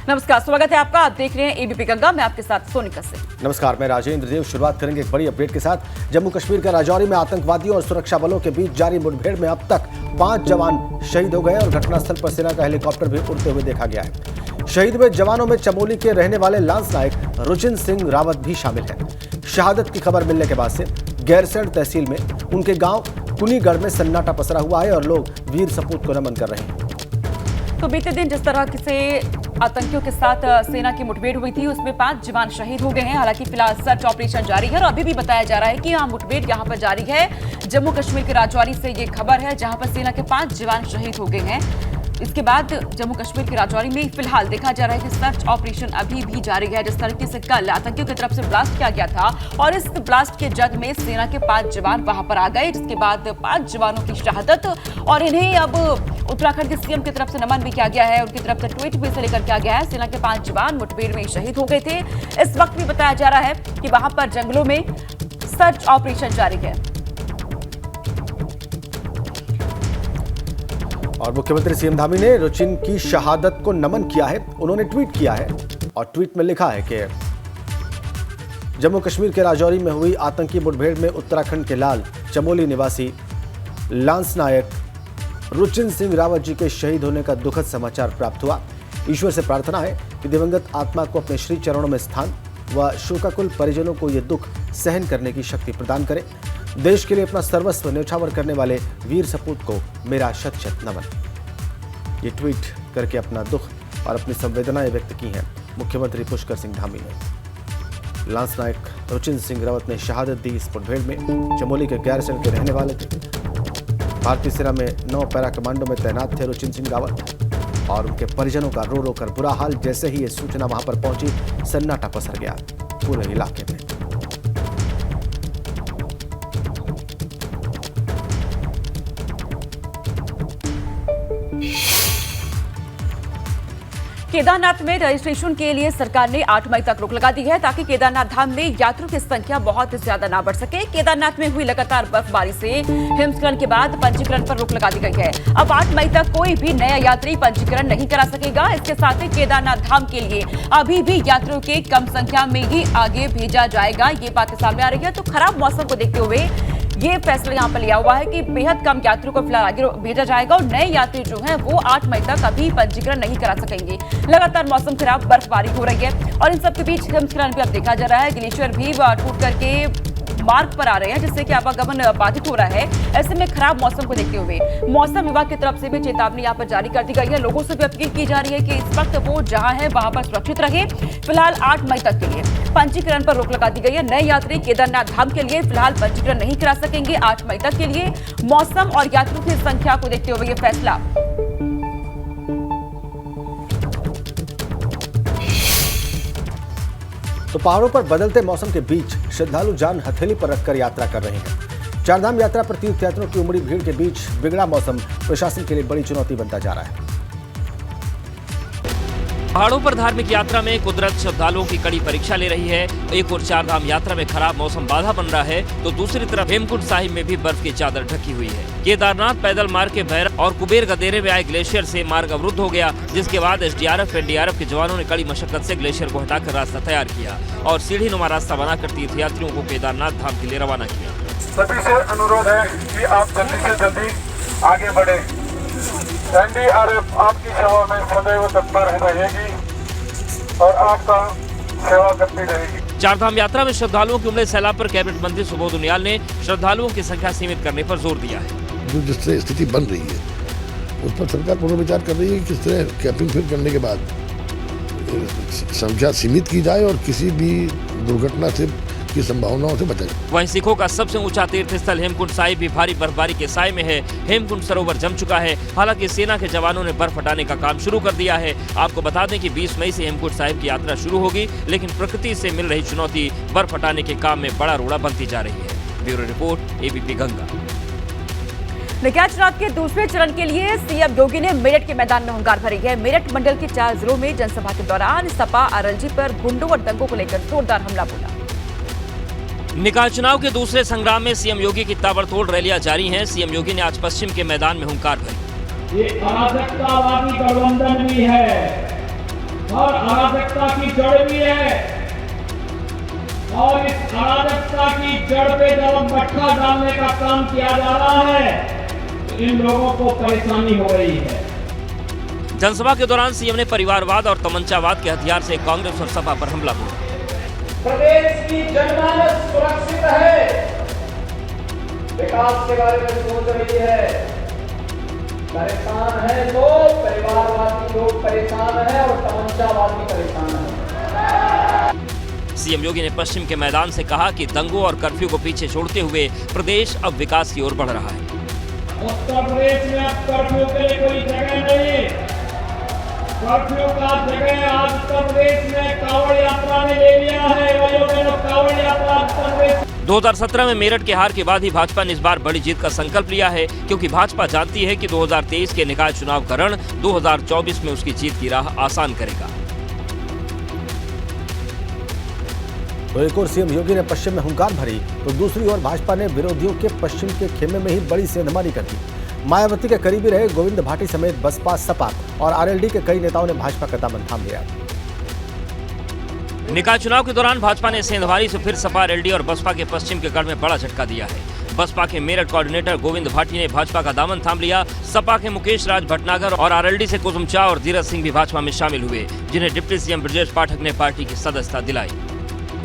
नमस्कार, स्वागत है आपका। आप देख रहे हैं एबीपी गंगा। मैं आपके साथ सोनिका सिंह। नमस्कार, मैं राजेंद्र देव। शुरुआत करेंगे एक बड़ी अपडेट के साथ। जम्मू कश्मीर के राजौरी में आतंकवादियों और सुरक्षा बलों के बीच जारी मुठभेड़ में अब तक 5 जवान शहीद हो गए और घटनास्थल पर सेना का हेलीकॉप्टर भी उड़ते हुए देखा गया है। शहीद हुए जवानों में चमोली के रहने वाले लांस नायक रुचिन सिंह रावत भी शामिल है। शहादत की खबर मिलने के बाद से गैरसैंण तहसील में उनके गांव कुनीगढ़ में सन्नाटा पसरा हुआ है और लोग वीर सपूत को नमन कर रहे हैं। तो बीते दिन जिस तरह से आतंकियों के साथ सेना की मुठभेड़ हुई थी, उसमें 5 जवान शहीद हो गए हैं। हालांकि फिलहाल सर्च ऑपरेशन जारी है और अभी भी बताया जा रहा है कि मुठभेड़ यहां पर जारी है। जम्मू कश्मीर के राजौरी से ये खबर है, जहां पर सेना के 5 जवान शहीद हो गए हैं। इसके बाद जम्मू कश्मीर के राजौरी में फिलहाल देखा जा रहा है कि सर्च ऑपरेशन अभी भी जारी है। जिस तरीके से कल आतंकियों की तरफ से ब्लास्ट किया गया था और इस ब्लास्ट के जद में सेना के 5 जवान वहां पर आ गए, जिसके बाद 5 जवानों की शहादत और इन्हें अब उत्तराखंड के सीएम की तरफ से नमन भी किया गया है। उनकी तरफ से ट्वीट भी से लेकर किया गया है। सेना के 5 जवान मुठभेड़ में शहीद हो गए थे। इस वक्त भी बताया जा रहा है कि वहां पर जंगलों में सर्च ऑपरेशन जारी है। और मुख्यमंत्री सीएम धामी ने रुचिन की शहादत को नमन किया है। उन्होंने ट्वीट किया है और ट्वीट में लिखा है कि जम्मू कश्मीर के राजौरी में हुई आतंकी मुठभेड़ में उत्तराखंड के लाल चमोली निवासी लांस नायक रुचिन सिंह रावत जी के शहीद होने का दुखद समाचार प्राप्त हुआ। ईश्वर से प्रार्थना है कि दिवंगत आत्मा को अपने श्री चरणों में स्थान व शोकाकुल परिजनों को यह दुख सहन करने की शक्ति प्रदान करे। देश के लिए अपना सर्वस्व न्यौछावर करने वाले वीर सपूत को मेरा शत शत नमन। ये ट्वीट करके अपना दुख और अपनी संवेदनाएं व्यक्त की हैं मुख्यमंत्री पुष्कर सिंह धामी ने। लांस नायक रुचिन सिंह रावत ने शहादत दी इस मुठभेड़ में। चमोली के गैरसैंण के रहने वाले थे। भारतीय सेना में 9 पैरा कमांडो में तैनात थे रुचिन सिंह रावत और उनके परिजनों का रो रो कर बुरा हाल। जैसे ही ये सूचना वहां पर पहुंची, सन्नाटा पसर गया पूरे इलाके में। केदारनाथ में रजिस्ट्रेशन के लिए सरकार ने 8 मई तक रोक लगा दी है, ताकि केदारनाथ धाम में यात्रियों की संख्या बहुत ज्यादा ना बढ़ सके। केदारनाथ में हुई लगातार बर्फबारी से हिमस्खलन के बाद पंजीकरण पर रोक लगा दी गई है। अब 8 मई तक कोई भी नया यात्री पंजीकरण नहीं करा सकेगा। इसके साथ ही केदारनाथ धाम के लिए अभी भी यात्रियों के कम संख्या में ही आगे भेजा जाएगा। ये बातें सामने आ रही है। तो खराब मौसम को देखते हुए ये फैसला यहाँ पर लिया हुआ है कि बेहद कम यात्रियों को फिलहाल आगे भेजा जाएगा और नए यात्री जो हैं वो 8 मई तक अभी पंजीकरण नहीं करा सकेंगे। लगातार मौसम खराब, बर्फबारी हो रही है और इन सबके बीच हिमस्खलन भी अब देखा जा रहा है। ग्लेशियर भी टूट करके मार्ग पर आ रहे हैं, जिससे कि आवागमन बाधित हो रहा है। ऐसे में खराब मौसम को देखते हुए मौसम विभाग की तरफ से भी चेतावनी यहाँ पर जारी कर दी गई है। लोगों से भी अपील की जा रही है कि इस वक्त वो जहां है वहां पर सुरक्षित रहे। फिलहाल 8 मई तक के लिए पंजीकरण पर रोक लगा दी गई है। नए यात्री केदारनाथ धाम के लिए फिलहाल पंजीकरण नहीं करा सकेंगे 8 मई तक के लिए। मौसम और यात्रियों की संख्या को देखते हुए यह फैसला। तो पहाड़ों पर बदलते मौसम के बीच श्रद्धालु जान हथेली पर रखकर यात्रा कर रहे हैं। चारधाम यात्रा पर तीर्थयात्रियों की उमड़ी भीड़ के बीच बिगड़ा मौसम प्रशासन के लिए बड़ी चुनौती बनता जा रहा है। पहाड़ों पर धार्मिक यात्रा में कुदरत श्रद्धालुओं की कड़ी परीक्षा ले रही है। एक और चारधाम यात्रा में खराब मौसम बाधा बन रहा है, तो दूसरी तरफ हेमकुंड साहिब में भी बर्फ की चादर ढकी हुई है। केदारनाथ पैदल मार्ग के भैरव और कुबेर गदेरे में आए ग्लेशियर से मार्ग अवरुद्ध हो गया, जिसके बाद एसडीआरएफ एनडीआरएफ के जवानों ने कड़ी मशक्कत से ग्लेशियर को हटाकर रास्ता तैयार किया और सीढ़ी नुमा रास्ता बनाकर तीर्थयात्रियों को केदारनाथ धाम के लिए रवाना किया। सभी से अनुरोध है कि आप जल्दी से जल्दी आगे बढ़े। एनडीआरएफ आपकी सेवा में सदैव तत्पर रहेगी और आपका सेवा करती रहेगी। चारधाम यात्रा में श्रद्धालुओं के उमड़े सैलाब पर कैबिनेट मंत्री सुबोध उनियाल ने श्रद्धालुओं की संख्या सीमित करने पर जोर दिया है। जो जिस तरह स्थिति बन रही है उस पर सरकार पुनर्विचार कर रही है कि किस तरह कैंपिंग फिर करने के बाद संख्या सीमित की जाए और किसी भी दुर्घटना से की संभावनाओं से बचा जाए। वहीं सिखों का सबसे ऊंचा तीर्थ स्थल हेमकुंड साहिब भी भारी बर्फबारी के साए में है। हेमकुंड सरोवर जम चुका है। हालांकि सेना के जवानों ने बर्फ हटाने का काम शुरू कर दिया है। आपको बता दें कि 20 मई से हेमकुंड साहिब की यात्रा शुरू होगी, लेकिन प्रकृति से मिल रही चुनौती बर्फ हटाने के काम में बड़ा रोड़ा बनती जा रही है। Bureau report, ABP Ganga. निकाय चुनाव के दूसरे चरण के लिए सीएम योगी ने मेरठ के मैदान में हुंकार भरी है। मेरठ मंडल के 4 जिलों में जनसभा के दौरान सपा आरएलजी पर गुंडों और दंगों को लेकर जोरदार हमला बोला। निकाय चुनाव के दूसरे संग्राम में सीएम योगी की ताबड़तोड़ रैलियां जारी हैं। सीएम योगी ने आज पश्चिम के मैदान में हुंकार भरी। ये अराजकतावादी प्रबंधन भी है। और अराजकता की जड़ भी है, और इस अराजकता की जड़ पे जब मट्ठा डालने का काम किया जा रहा है तो इन लोगों को परेशानी हो रही है। जनसभा के दौरान सीएम ने परिवारवाद और तमंचावाद के हथियार से कांग्रेस और सपा पर हमला बोला। प्रदेश की जनमानस सुरक्षित है, विकास के बारे में सोच रही है, परेशान है तो परिवारवादी लोग परेशान है और तमंचावादी परेशान है। सीएम योगी ने पश्चिम के मैदान से कहा कि दंगों और कर्फ्यू को पीछे छोड़ते हुए प्रदेश अब विकास की ओर बढ़ रहा है। उत्तर प्रदेश में अब कर्फ्यू के लिए कोई जगह नहीं, कर्फ्यू का जगह आज उत्तर प्रदेश में कांवड़ यात्रा ने ले लिया है। कांवड़ यात्रा उत्तर प्रदेश 2017 में मेरठ के हार के बाद ही भाजपा ने इस बार बड़ी जीत का संकल्प लिया है, क्योंकि भाजपा जानती है कि 2023 के निकाय चुनाव का रण 2024 में उसकी जीत की राह आसान करेगा। तो एक और सीएम योगी ने पश्चिम में हुंकार भरी तो दूसरी ओर भाजपा ने विरोधियों के पश्चिम के खेमे में ही बड़ी सेंधमारी कर दी। मायावती के करीबी रहे गोविंद भाटी समेत बसपा, सपा और आरएलडी के कई नेताओं ने भाजपा का दामन थाम लिया। निकाय चुनाव के दौरान भाजपा ने सेंधमारी से फिर सपा, आरएलडी और बसपा के पश्चिम के गढ़ में बड़ा झटका दिया है। बसपा के मेरठ कोऑर्डिनेटर गोविंद भाटी ने भाजपा का दामन थाम लिया। सपा के मुकेश राज भटनागर और आरएलडी से कुसुम चा और धीरज सिंह भी भाजपा में शामिल हुए, जिन्हें डिप्टी सीएम ब्रजेश पाठक ने पार्टी की सदस्यता दिलाई।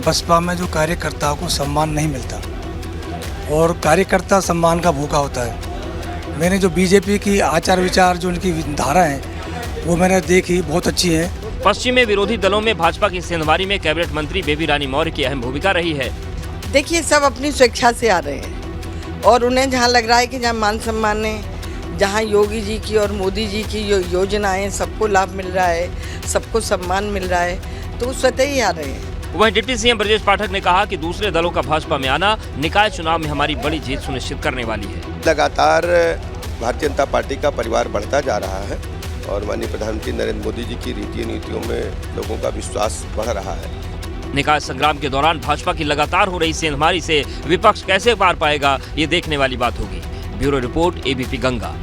बसपा में जो कार्यकर्ताओं को सम्मान नहीं मिलता और कार्यकर्ता सम्मान का भूखा होता है। मैंने जो बीजेपी की आचार विचार जो उनकी धारा है वो मैंने देखी, बहुत अच्छी है। पश्चिम में विरोधी दलों में भाजपा की सेंधमारी में कैबिनेट मंत्री बेबी रानी मौर्य की अहम भूमिका रही है। देखिए, सब अपनी स्वेच्छा से आ रहे हैं और उन्हें जहाँ लग रहा है कि जहाँ मान सम्मान है, जहाँ योगी जी की और मोदी जी की योजनाएं सबको लाभ मिल रहा है, सबको सम्मान मिल रहा है, तो वो स्वतः ही आ रहे हैं। वहीं डिप्टी सीएम ब्रजेश पाठक ने कहा कि दूसरे दलों का भाजपा में आना निकाय चुनाव में हमारी बड़ी जीत सुनिश्चित करने वाली है। लगातार भारतीय जनता पार्टी का परिवार बढ़ता जा रहा है और माननीय प्रधानमंत्री नरेंद्र मोदी जी की रीति नीतियों में लोगों का विश्वास बढ़ रहा है। निकाय संग्राम के दौरान भाजपा की लगातार हो रही सेंधमारी से विपक्ष कैसे पार पाएगा, ये देखने वाली बात होगी। Bureau report, ABP Ganga.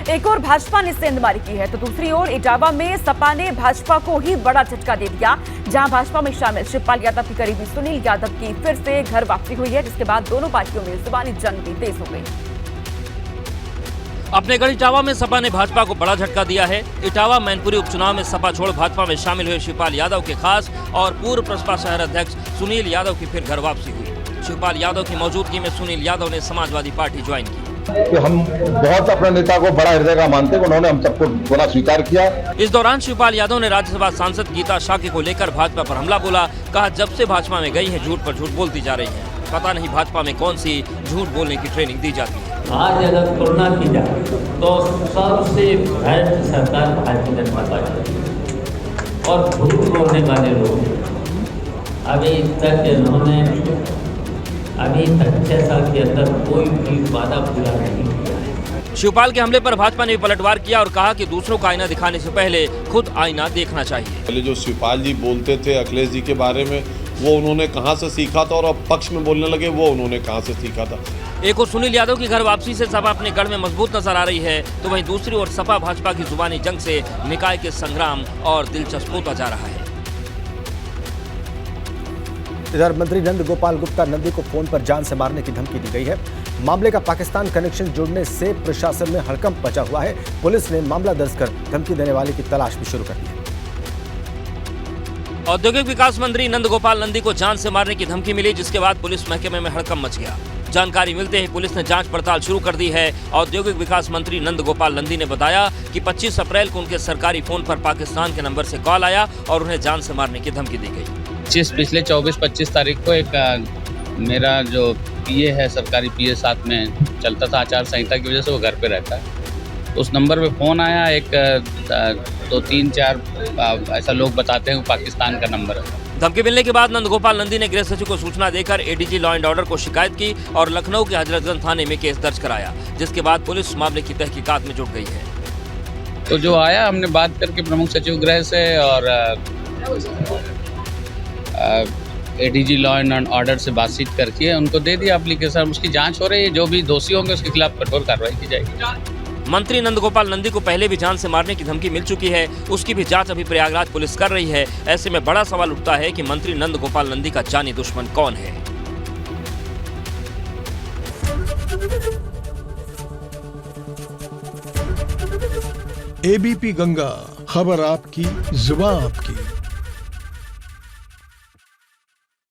एक और भाजपा ने सेंधमारी की है तो दूसरी ओर इटावा में सपा ने भाजपा को ही बड़ा झटका दे दिया, जहां भाजपा में शामिल शिवपाल यादव की करीबी सुनील यादव की फिर से घर वापसी हुई है, जिसके बाद दोनों पार्टियों में जुबानी जंग भी तेज हो गई। अपने गढ़ इटावा में सपा ने भाजपा को बड़ा झटका दिया है। इटावा मैनपुरी उपचुनाव में सपा छोड़ भाजपा में शामिल हुए शिवपाल यादव के खास और पूर्व प्रसपा शहर अध्यक्ष सुनील यादव की फिर घर वापसी हुई। शिवपाल यादव की मौजूदगी में सुनील यादव ने समाजवादी पार्टी ज्वाइन की। कि हम बहुत अपने नेता को बड़ा हृदय का मानते हैं, उन्होंने हम सबको बड़ा स्वीकार किया। इस दौरान शिवपाल यादव ने राज्यसभा सांसद गीता शाक्य को लेकर भाजपा पर हमला बोला। कहा, जब से भाजपा में गई है झूठ पर झूठ बोलती जा रही है, पता नहीं भाजपा में कौन सी झूठ बोलने की ट्रेनिंग दी जाती है। आज अगर तुलना की जाए तो सबसे भ्रष्ट सरकार भारतीय जनता पार्टी और झूठ बोलने वाले लोग अभी तक इन्होंने 6 साल के अंदर कोई भी वादा पूरा नहीं किया है। शिवपाल के हमले पर भाजपा ने पलटवार किया और कहा कि दूसरों का आईना दिखाने से पहले खुद आईना देखना चाहिए। पहले जो शिवपाल जी बोलते थे अखिलेश जी के बारे में, वो उन्होंने कहां से सीखा था और अब पक्ष में बोलने लगे वो उन्होंने कहां से सीखा था। एक और सुनील यादव की घर वापसी से सपा अपने गढ़ में मजबूत नजर आ रही है, तो वहीं दूसरी ओर सपा भाजपा की जुबानी जंग से निकाय के संग्राम और दिलचस्प होता जा रहा है। इधर मंत्री नंद गोपाल गुप्ता नंदी को फोन पर जान से मारने की धमकी दी गई है। मामले का पाकिस्तान कनेक्शन जुड़ने से प्रशासन में हड़कंप मचा हुआ है। पुलिस ने मामला दर्ज कर धमकी देने वाले की तलाश भी शुरू कर दी है। औद्योगिक विकास मंत्री नंद गोपाल नंदी को जान से मारने की धमकी मिली, जिसके बाद पुलिस महकमे में हड़कंप मच गया। जानकारी मिलते ही पुलिस ने जांच पड़ताल शुरू कर दी है। औद्योगिक विकास मंत्री नंद गोपाल नंदी ने बताया कि 25 अप्रैल को उनके सरकारी फोन पर पाकिस्तान के नंबर से कॉल आया और उन्हें जान से मारने की धमकी दी गई। पिछले 24-25 तारीख को एक मेरा जो पीए है, सरकारी पीए साथ में चलता था, आचार संहिता की वजह से वो घर पे रहता है। तो उस नंबर पे फ़ोन आया, एक 2-3-4 ऐसा लोग बताते हैं पाकिस्तान का नंबर है। धमकी मिलने के बाद नंद गोपाल नंदी ने गृह सचिव को सूचना देकर एडीजी लॉ एंड ऑर्डर को शिकायत की और लखनऊ के हजरतगंज थाने में केस दर्ज कराया, जिसके बाद पुलिस मामले की तहकीकात में जुट गई है। तो जो आया, हमने बात करके प्रमुख सचिव गृह से और एडीजी लॉ एंड ऑर्डर से बातचीत करके उनको दे दिया एप्लीकेशन। उसकी जांच हो रही है, जो भी दोषी होंगे उसके खिलाफ कठोर कार्रवाई की जाएगी। मंत्री नंदगोपाल नंदी को पहले भी जान से मारने की धमकी मिल चुकी है, उसकी भी जांच अभी प्रयागराज पुलिस कर रही है। ऐसे में बड़ा सवाल उठता है कि मंत्री नंदगोपाल नंदी का जानी दुश्मन कौन है। एबीपी गंगा, खबर आपकी, जुबान आपकी।